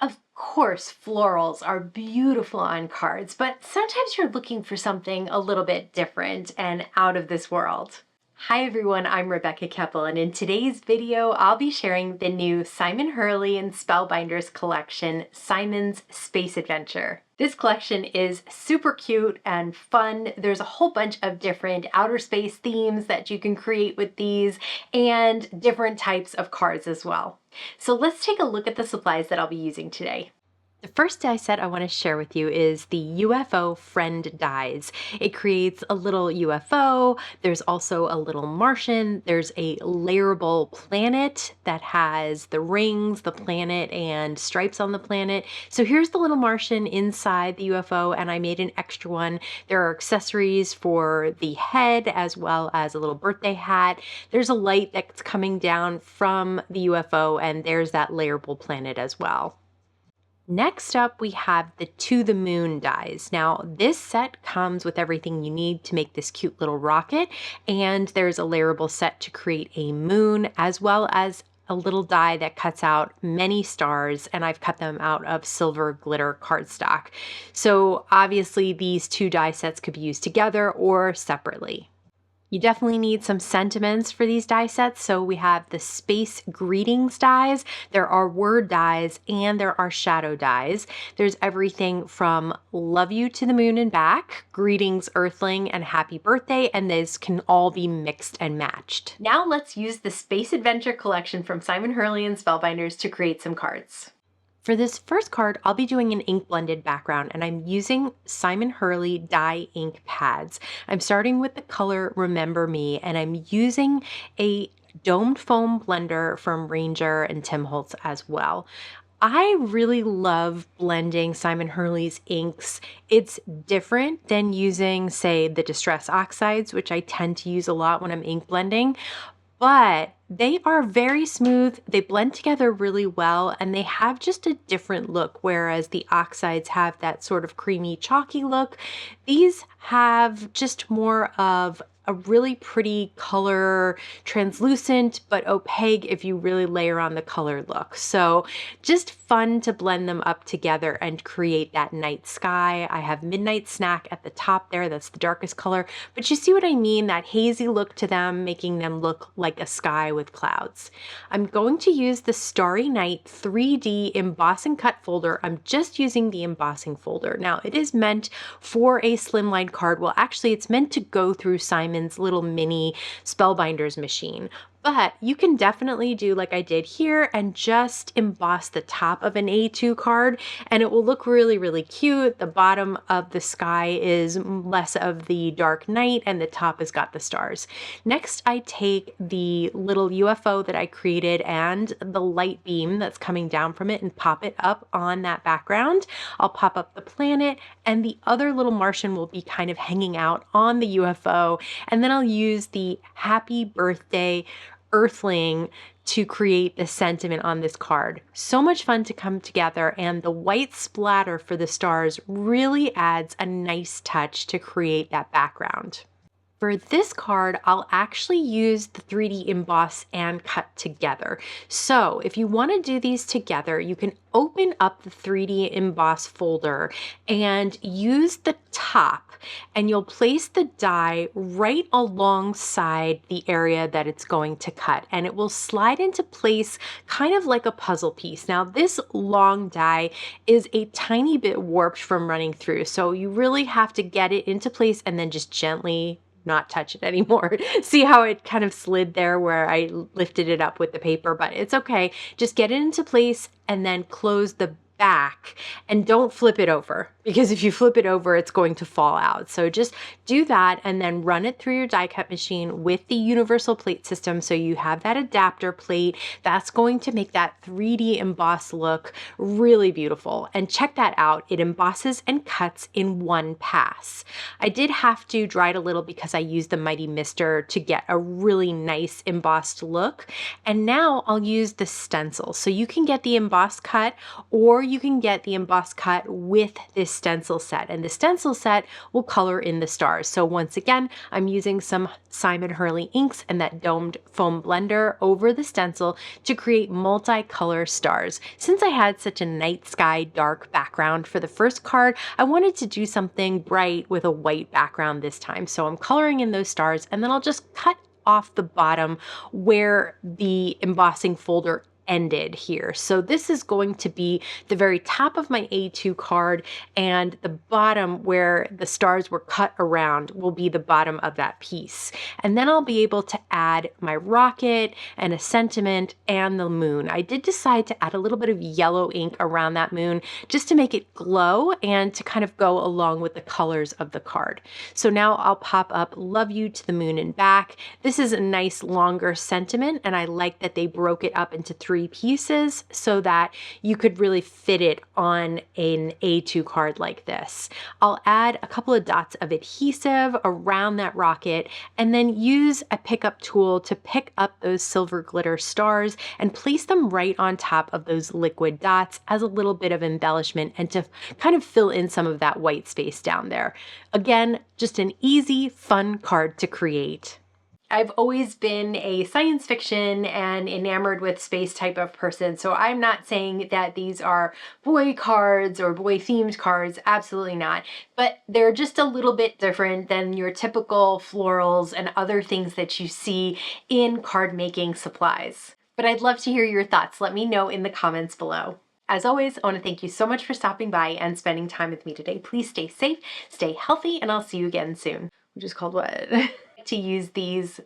Of course, florals are beautiful on cards, but sometimes you're looking for something a little bit different and out of this world. Hi everyone, I'm Rebecca Keppel, and in today's video, I'll be sharing the new Simon Hurley and Spellbinders collection, Simon's Space Adventure. This collection is super cute and fun. There's a whole bunch of different outer space themes that you can create with these and different types of cards as well. So let's take a look at the supplies that I'll be using today. The first die set I want to share with you is the UFO Friend dies. It creates a little UFO. There's also a little Martian. There's a layerable planet that has the rings, the planet, and stripes on the planet. So here's the little Martian inside the UFO, and I made an extra one. There are accessories for the head as well as a little birthday hat. There's a light that's coming down from the UFO, and there's that layerable planet as well. Next up, we have the To the Moon dies. Now, this set comes with everything you need to make this cute little rocket, and there's a layerable set to create a moon, as well as a little die that cuts out many stars, and I've cut them out of silver glitter cardstock. So obviously, these two die sets could be used together or separately. You definitely need some sentiments for these die sets. So we have the Space Greetings dies, there are word dies, and there are shadow dies. There's everything from love you to the moon and back, greetings Earthling, and happy birthday, and these can all be mixed and matched. Now let's use the Space Adventure collection from Simon Hurley and Spellbinders to create some cards. For this first card, I'll be doing an ink blended background, and I'm using Simon Hurley dye ink pads. I'm starting with the color Remember Me, and I'm using a domed foam blender from Ranger and Tim Holtz as well. I really love blending Simon Hurley's inks. It's different than using, say, the Distress Oxides, which I tend to use a lot when I'm ink blending, but they are very smooth, they blend together really well, and they have just a different look, whereas the oxides have that sort of creamy, chalky look. These have just more of a really pretty color, translucent but opaque if you really layer on the color look. So just fun to blend them up together and create that night sky. I have Midnight Snack at the top there, that's the darkest color, but you see what I mean, that hazy look to them, making them look like a sky with clouds. I'm going to use the Starry Night 3D Emboss and Cut folder. I'm just using the embossing folder. Now it is meant for a slimline card. Well, actually it's meant to go through Simon's little mini Spellbinders machine. But you can definitely do like I did here and just emboss the top of an A2 card, and it will look really, really cute. The bottom of the sky is less of the dark night, and the top has got the stars. Next, I take the little UFO that I created and the light beam that's coming down from it and pop it up on that background. I'll pop up the planet, and the other little Martian will be kind of hanging out on the UFO, and then I'll use the happy birthday Earthling to create the sentiment on this card. So much fun to come together, and the white splatter for the stars really adds a nice touch to create that background. For this card, I'll actually use the 3D emboss and cut together. So if you want to do these together, you can open up the 3D emboss folder and use the top, and you'll place the die right alongside the area that it's going to cut, and it will slide into place kind of like a puzzle piece. Now this long die is a tiny bit warped from running through, so you really have to get it into place and then just gently not touch it anymore. See how it kind of slid there where I lifted it up with the paper, but it's okay. Just get it into place and then close the back, and don't flip it over, because if you flip it over, it's going to fall out. So just do that and then run it through your die cut machine with the universal plate system. So you have that adapter plate that's going to make that 3D emboss look really beautiful. And check that out. It embosses and cuts in one pass. I did have to dry it a little because I used the Mighty Mister to get a really nice embossed look. And now I'll use the stencil. So you can get the emboss cut, or you can get the emboss cut with this stencil set, and the stencil set will color in the stars. So once again, I'm using some Simon Hurley inks and that domed foam blender over the stencil to create multicolor stars. Since I had such a night sky dark background for the first card, I wanted to do something bright with a white background this time. So I'm coloring in those stars, and then I'll just cut off the bottom where the embossing folder ended here. So this is going to be the very top of my A2 card, and the bottom where the stars were cut around will be the bottom of that piece. And then I'll be able to add my rocket and a sentiment and the moon. I did decide to add a little bit of yellow ink around that moon just to make it glow and to kind of go along with the colors of the card. So now I'll pop up "Love you" to the moon and back. This is a nice longer sentiment, and I like that they broke it up into 3 pieces so that you could really fit it on an A2 card like this. I'll add a couple of dots of adhesive around that rocket, and then use a pickup tool to pick up those silver glitter stars and place them right on top of those liquid dots as a little bit of embellishment and to kind of fill in some of that white space down there. Again, just an easy, fun card to create. I've always been a science fiction and enamored with space type of person, so I'm not saying that these are boy cards or boy themed cards, absolutely not. But they're just a little bit different than your typical florals and other things that you see in card making supplies. But I'd love to hear your thoughts. Let me know in the comments below. As always, I want to thank you so much for stopping by and spending time with me today. Please stay safe, stay healthy, and I'll see you again soon. Which is called what? To use these